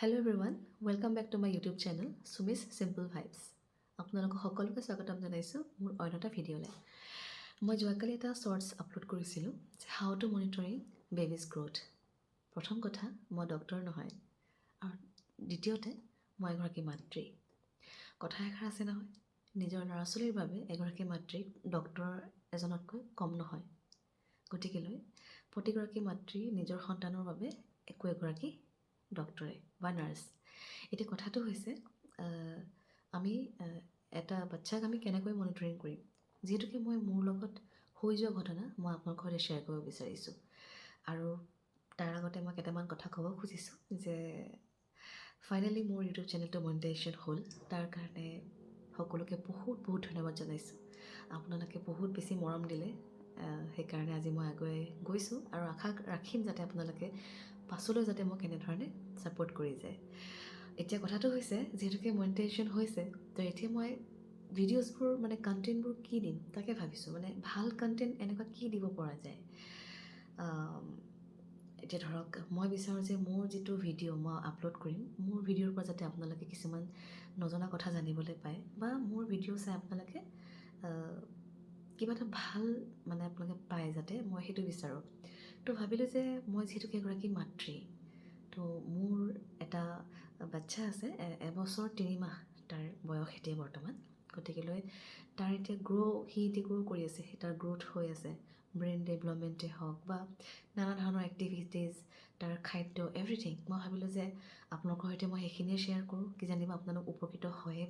Hello' everyone, welcome back to my YouTube channel Sumish simple vibes. আপোনালোকক সকলোকে স্বাগতম জনাইছোঁ মোৰ অন্য এটা ভিডিঅ'লৈ। মই যোৱাকালি এটা শ্বৰ্টছ আপলোড কৰিছিলোঁ যে how to monitoring babies growth. প্ৰথম কথা, মই ডক্টৰ নহয়, আৰু দ্বিতীয়তে মই এগৰাকী মাতৃ। কথা এষাৰ আছে নহয়, নিজৰ ল'ৰা ছোৱালীৰ বাবে এগৰাকী মাতৃ ডক্টৰ এজনতকৈ কম নহয়। গতিকেলৈ প্ৰতিগৰাকী মাতৃ নিজৰ সন্তানৰ বাবে এগৰাকী ডক্টৰে বা নাৰ্ছ। এতিয়া কথাটো হৈছে আমি এটা বাচ্চাক আমি কেনেকৈ মনিটৰিং কৰিম, যিহেতুকে মই মোৰ লগত হৈ যোৱা ঘটনা মই আপোনালোকৰ সৈতে শ্বেয়াৰ কৰিব বিচাৰিছোঁ। আৰু তাৰ আগতে মই কেইটামান কথা ক'ব খুজিছোঁ যে ফাইনেলি মোৰ ইউটিউব চেনেলটো মনিটাইজেশ্যন হ'ল। তাৰ কাৰণে সকলোকে বহুত বহুত ধন্যবাদ জনাইছোঁ। আপোনালোকে বহুত বেছি মৰম দিলে, সেইকাৰণে আজি মই আগুৱাই গৈছোঁ আৰু আশা ৰাখিম যাতে আপোনালোকে পাছলৈ যাতে মোক এনেধৰণে ছাপোৰ্ট কৰি যায়। এতিয়া কথাটো হৈছে, যিহেতুকে মনিটাইজেশ্যন হৈছে, তো এতিয়া মই ভিডিঅ'জবোৰ মানে কণ্টেণ্টবোৰ কি দিম তাকে ভাবিছোঁ। মানে ভাল কণ্টেণ্ট এনেকুৱা কি দিব পৰা যায়। এতিয়া ধৰক মই বিচাৰোঁ যে মোৰ যিটো ভিডিঅ' মই আপলোড কৰিম, মোৰ ভিডিঅ'ৰ পৰা যাতে আপোনালোকে কিছুমান নজনা কথা জানিবলৈ পায়, বা মোৰ ভিডিঅ' চাই আপোনালোকে কিবা এটা ভাল মানে আপোনালোকে পায় যাতে, মই সেইটো বিচাৰোঁ। তো ভাবিলোঁ যে মই যিহেতুকে এগৰাকী মাতৃ, তো মোৰ এটা বাচ্ছা আছে, এবছৰ 3 মাহ তাৰ বয়স এতিয়া বৰ্তমান। গতিকেলৈ তাৰ এতিয়া সি এতিয়া গ্ৰ' কৰি আছে, তাৰ গ্ৰ'থ হৈ আছে, ব্ৰেইন ডেভেলপমেণ্টেই হওক বা নানা ধৰণৰ এক্টিভিটিজ, তাৰ খাদ্য, এভৰিথিং। মই ভাবিলোঁ যে আপোনালোকৰ সৈতে মই সেইখিনিয়ে শ্বেয়াৰ কৰোঁ, কিজানিবা আপোনালোক উপকৃত হয়েই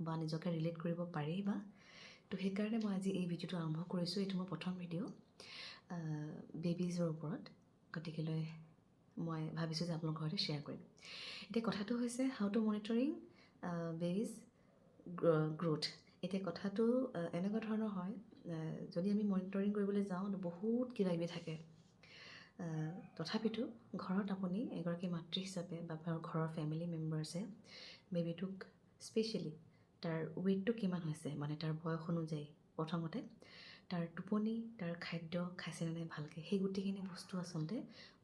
বা নিজকে ৰিলেট কৰিব পাৰেই বা। তো সেইকাৰণে মই আজি এই ভিডিঅ'টো আৰম্ভ কৰিছোঁ। এইটো মোৰ প্ৰথম ভিডিঅ' বেবিজৰ ওপৰত। গতিকেলৈ মই ভাবিছোঁ যে আপোনালোকৰ সৈতে শ্বেয়াৰ কৰিম। এতিয়া কথাটো হৈছে how to monitoring babies growth. এতিয়া কথাটো এনেকুৱা ধৰণৰ হয়, যদি আমি মনিটৰিং কৰিবলৈ যাওঁ বহুত কিবাকিবি থাকে। তথাপিতো ঘৰত আপুনি এগৰাকী মাতৃ হিচাপে বা ঘৰৰ ফেমিলি মেম্বাৰ্ছে বেবীটোক স্পেচিয়েলি তাৰ ৱেইটটো কিমান হৈছে, মানে তাৰ বয়স অনুযায়ী প্ৰথমতে তাৰ টোপনি, তাৰ খাদ্য খাইছেনে নাই ভালকৈ, সেই গোটেইখিনি বস্তু আচলতে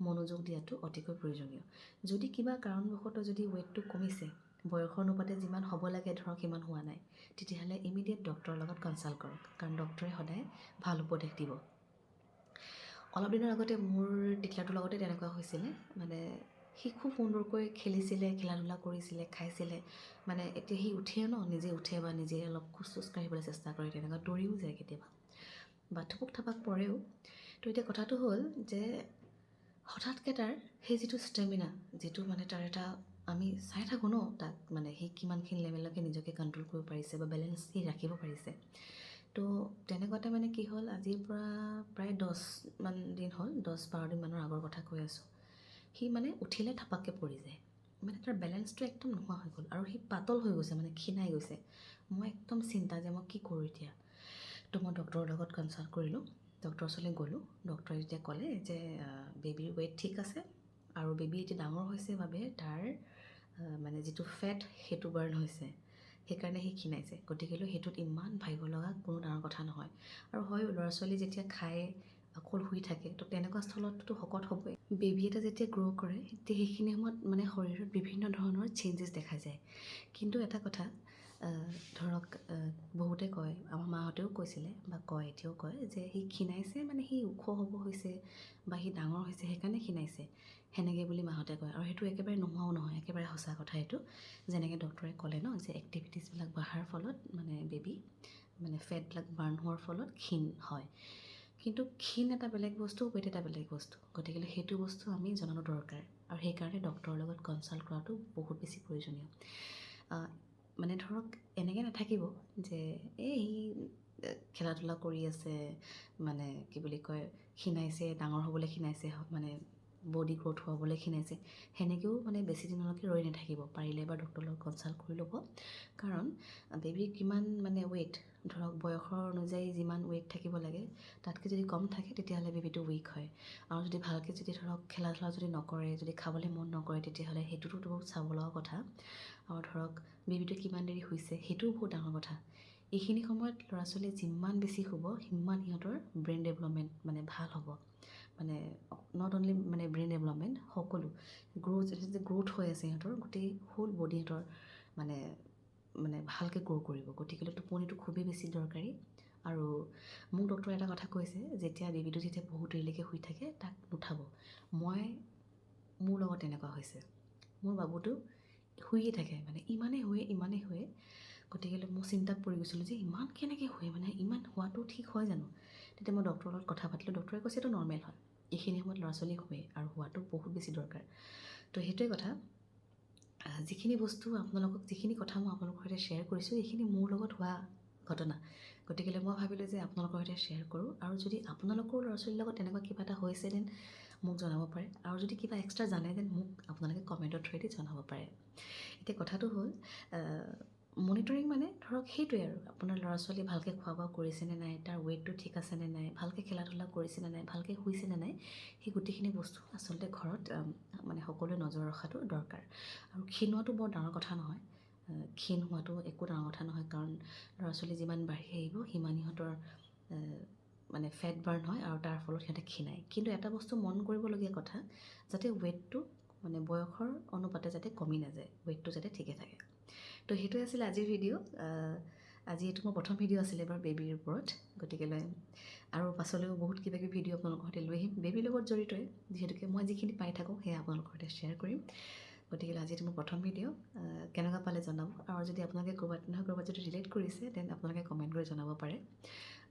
মনোযোগ দিয়াটো অতিকৈ প্ৰয়োজনীয়। যদি কিবা কাৰণবশতঃ যদি ৱেইটটো কমিছে, বয়সৰ অনুপাতে যিমান হ'ব লাগে ধৰক সিমান হোৱা নাই, তেতিয়াহ'লে ইমিডিয়েট ডক্টৰৰ লগত কনচাল্ট কৰক, কাৰণ ডক্টৰে সদায় ভাল উপদেশ দিব। অলপ দিনৰ আগতে মোৰ টিকলাটোৰ লগতে তেনেকুৱা হৈছিলে। মানে সি খুব সুন্দৰকৈ খেলিছিলে, খেলা ধূলা কৰিছিলে, খাইছিলে। মানে এতিয়া সি উঠে ন, নিজে উঠে বা নিজে অলপ খোজ চোজ কাঢ়িবলৈ চেষ্টা কৰে, তেনেকুৱা দৌৰিও যায় কেতিয়াবা বা থুপুক থাপাক পৰেও। তো এতিয়া কথাটো হ'ল যে হঠাৎকৈ তাৰ সেই যিটো ষ্টেমিনা, যিটো মানে তাৰ এটা আমি চাই থাকোঁ ন তাক, মানে সি কিমানখিনি লেভেললৈকে নিজকে কণ্ট্ৰল কৰিব পাৰিছে বা বেলেঞ্চ সি ৰাখিব পাৰিছে। তো তেনেকুৱাতে মানে কি হ'ল, আজিৰ পৰা প্ৰায় 10 মান দিন হ'ল, 10-12 দিনমানৰ আগৰ কথা কৈ আছোঁ। সি মানে উঠিলে থাপাককৈ পৰি যায়, মানে তাৰ বেলেঞ্চটো একদম নোহোৱা হৈ গ'ল আৰু সি পাতল হৈ গৈছে, মানে ক্ষীণাই গৈছে। মই একদম চিন্তা যে মই কি কৰোঁ এতিয়া। তো মই ডক্টৰৰ লগত কনচাল্ট কৰিলোঁ, ডক্টৰৰ ওচৰলৈ গ'লোঁ। ডক্টৰে যেতিয়া ক'লে যে বেবীৰ ৱেইট ঠিক আছে আৰু বেবী এতিয়া ডাঙৰ হৈছে বাবে তাৰ মানে যিটো ফেট সেইটো বাৰ্ণ হৈছে, সেইকাৰণে সি ক্ষীণাইছে। গতিকেলৈ সেইটোত ইমান ভাবিব লগা কোনো ডাঙৰ কথা নহয়। আৰু হয়, ল'ৰা ছোৱালী যেতিয়া খায় অকল শুই থাকে, তো তেনেকুৱা স্থলততো শকত হ'বই। বেবী এটা যেতিয়া গ্ৰ' কৰে, তেতিয়া সেইখিনি সময়ত মানে শৰীৰত বিভিন্ন ধৰণৰ চেঞ্জেছ দেখা যায়। কিন্তু এটা কথা ধৰক বহুতে কয়, আমাৰ মাহঁতেও কৈছিলে বা কয়, এতিয়াও কয় যে সি ক্ষীণাইছে মানে সি ওখ হ'ব হৈছে বা সি ডাঙৰ হৈছে সেইকাৰণে ক্ষীণাইছে, সেনেকৈ বুলি মাহঁতে কয়। আৰু সেইটো একেবাৰে নোহোৱাও নহয়, একেবাৰে সঁচা কথা এইটো। যেনেকৈ ডক্টৰে ক'লে ন, যে এক্টিভিটিছবিলাক বঢ়াৰ ফলত মানে বেবী মানে ফেটবিলাক বাৰ্ণ হোৱাৰ ফলত ক্ষীণ হয়। কিন্তু ক্ষীণ এটা বেলেগ বস্তু, ৱেইট এটা বেলেগ বস্তু। গতিকে সেইটো বস্তু আমি জনাটো দৰকাৰ, আৰু সেইকাৰণে ডক্টৰৰ লগত কনচাল্ট কৰাটো বহুত বেছি প্ৰয়োজনীয়। মানে ধৰক এনেকৈ নাথাকিব যে এই সি খেলা ধূলা কৰি আছে, মানে কি বুলি কয়, ক্ষীণাইছে, ডাঙৰ হ'বলৈ ক্ষীণাইছে, মানে বডি গ্ৰ'থ হ'বলৈ ক্ষীণাইছে, সেনেকৈও মানে বেছি দিনলৈকে ৰৈ নাথাকিব। পাৰিলে এবাৰ ডক্টৰৰ লগত কনচাল্ট কৰি ল'ব, কাৰণ বেবীৰ কিমান মানে ৱেইট, ধৰক বয়সৰ অনুযায়ী যিমান ৱেইট থাকিব লাগে তাতকৈ যদি কম থাকে তেতিয়াহ'লে বেবীটো উইক হয়। আৰু যদি ভালকৈ যদি ধৰক খেলা ধূলা যদি নকৰে, যদি খাবলৈ মন নকৰে, তেতিয়াহ'লে সেইটোতো বহুত চাব লগা কথা। আৰু ধৰক বেবীটো কিমান দেৰি শুইছে, সেইটোও বহুত ডাঙৰ কথা। এইখিনি সময়ত ল'ৰা ছোৱালী যিমান বেছি শুব, সিমান সিহঁতৰ ব্ৰেইন ডেভেলপমেণ্ট মানে ভাল হ'ব মানে নট অনলি মানে ব্ৰেইন ডেভেলপমেণ্ট, সকলো গ্ৰ'থ হৈ আছে সিহঁতৰ গোটেই হোল বডি সিহঁতৰ মানে মানে ভালকৈ গ্ৰ' কৰিব। গতিকে টোপনিটো খুবেই বেছি দৰকাৰী। আৰু মোক ডক্টৰে এটা কথা কৈছে, যেতিয়া বেবীটো যেতিয়া বহুত দেৰিলৈকে শুই থাকে তাক নুঠাব। মোৰ লগত তেনেকুৱা হৈছে। মোৰ বাবুটো শুইয়ে থাকে, মানে ইমানেই শুৱে। গতিকে মই চিন্তাত পৰি গৈছিলোঁ যে ইমান কেনেকৈ শুৱে, মানে ইমান শুৱাটো ঠিক হয় জানো? তেতিয়া মই ডক্টৰৰ লগত কথা পাতিলোঁ। ডক্টৰে কৈছে এইটো নৰ্মেল হয়, এইখিনি সময়ত ল'ৰা ছোৱালী শুৱে আৰু শুৱাটো বহুত বেছি দৰকাৰ। তো সেইটোৱে কথা। যিখিনি কথা মই আপোনালোকৰ সৈতে শ্বেয়াৰ কৰিছোঁ, এইখিনি মোৰ লগত হোৱা ঘটনা। গতিকে মই ভাবিলোঁ যে আপোনালোকৰ সৈতে শ্বেয়াৰ কৰোঁ। আৰু যদি আপোনালোকৰ ল'ৰা ছোৱালীৰ লগত তেনেকুৱা কিবা এটা হৈছে দেন মোক জনাব পাৰে। আৰু যদি কিবা এক্সট্ৰা জানে দেন মোক আপোনালোকে কমেণ্টৰ থ্ৰুৱেদি জনাব পাৰে। এতিয়া কথাটো হ'ল মনিটৰিং মানে ধৰক সেইটোৱে আৰু আপোনাৰ ল'ৰা ছোৱালী ভালকৈ খোৱা বোৱা কৰিছেনে নাই, তাৰ ৱেইটটো ঠিক আছেনে নাই, ভালকৈ খেলা ধূলা কৰিছেনে নাই, ভালকৈ শুইছেনে নাই, সেই গোটেইখিনি বস্তু আচলতে ঘৰত মানে সকলোৱে নজৰ ৰখাটো দৰকাৰ। আৰু ক্ষীণোৱাটো বৰ ডাঙৰ কথা নহয়, ক্ষীণ হোৱাটো একো ডাঙৰ কথা নহয়। কাৰণ ল'ৰা ছোৱালী যিমান বাঢ়ি আহিব সিমান সিহঁতৰ মানে ফেট বাৰ্ণ হয় আৰু তাৰ ফলত সিহঁতে ক্ষীণায়। কিন্তু এটা বস্তু মন কৰিবলগীয়া কথা, যাতে ৱেইটটো মানে বয়সৰ অনুপাতে যাতে কমি নাযায়, ৱেইটটো যাতে ঠিকে থাকে। তো সেইটোৱে আছিলে আজিৰ ভিডিঅ'। আজি এইটো মোৰ প্ৰথম ভিডিঅ' আছিলে বাৰু বেবীৰ ওপৰত। গতিকেলৈ আৰু পাছলৈও বহুত কিবা কিবি ভিডিঅ' আপোনালোকৰ সৈতে লৈ আহিম বেবীৰ লগত জড়িতই, যিহেতুকে মই যিখিনি পাই থাকোঁ সেয়া আপোনালোকৰ সৈতে শ্বেয়াৰ কৰিম। গতিকে আজি এইটো মোৰ প্ৰথম ভিডিঅ'। কেনেকুৱা পালে জনাব। আৰু যদি আপোনালোকে ক'ৰবাত যদি ৰিলেট কৰিছে দেন আপোনালোকে কমেণ্ট কৰি জনাব পাৰে।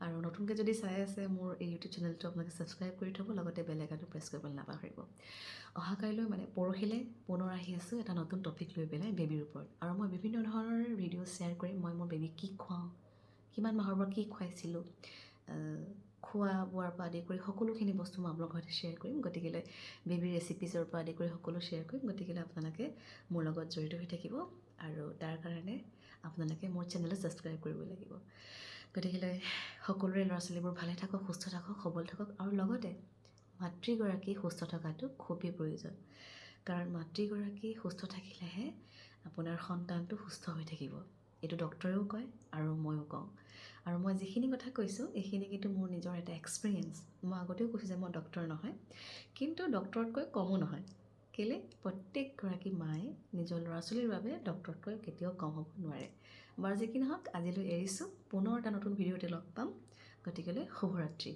আৰু নতুনকৈ যদি চাই আছে মোৰ এই ইউটিউব চেনেলটো আপোনালোকে ছাবস্ক্ৰাইব কৰি থ'ব, লগতে বেল আইকনটো প্ৰেছ কৰিবলৈ নাপাহৰিব। অহাকাইলৈ মানে পৰহিলৈ পুনৰ আহি আছোঁ এটা নতুন টপিক লৈ পেলাই বেবীৰ ওপৰত। আৰু মই বিভিন্ন ধৰণৰ ভিডিঅ' শ্বেয়াৰ কৰিম। মই মোৰ বেবীক কি খুৱাওঁ, কিমান মাহৰ পৰা কি খুৱাইছিলোঁ, খোৱা বোৱাৰ পৰা আদি কৰি সকলোখিনি বস্তু মই আপোনালোকৰ সৈতে শ্বেয়াৰ কৰিম। গতিকেলৈ বেবীৰ ৰেচিপিজৰ পৰা আদি কৰি সকলো শ্বেয়াৰ কৰিম। গতিকেলৈ আপোনালোকে মোৰ লগত জড়িত হৈ থাকিব আৰু তাৰ কাৰণে আপোনালোকে মোৰ চেনেলটো ছাবস্ক্ৰাইব কৰিব লাগিব। গতিকেলৈ সকলোৰে ল'ৰা ছোৱালীবোৰ ভালে থাকক, সুস্থ থাকক, সবল থাকক। আৰু লগতে মাতৃগৰাকী সুস্থ থকাটো খুবেই প্ৰয়োজন। কাৰণ মাতৃগৰাকী সুস্থ থাকিলেহে আপোনাৰ সন্তানটো সুস্থ হৈ থাকিব। এইটো ডক্টৰেও কয় আৰু ময়ো কওঁ। আৰু মই যিখিনি কথা কৈছোঁ এইখিনি কিন্তু মোৰ নিজৰ এটা এক্সপিৰিয়েঞ্চ। মই আগতেও কৈছোঁ যে মই ডক্টৰ নহয়, কিন্তু ডক্টৰতকৈ কমো নহয়। কেলে প্ৰত্যেকগৰাকী মায়ে নিজৰ ল'ৰা ছোৱালীৰ বাবে ডক্টৰতকৈ কেতিয়াও কম হ'ব নোৱাৰে। বাৰু যি কি নহওক আজিলৈ এৰিছোঁ, পুনৰ এটা নতুন ভিডিঅ'তে লগ পাম। গতিকেলৈ শুভৰাত্ৰি।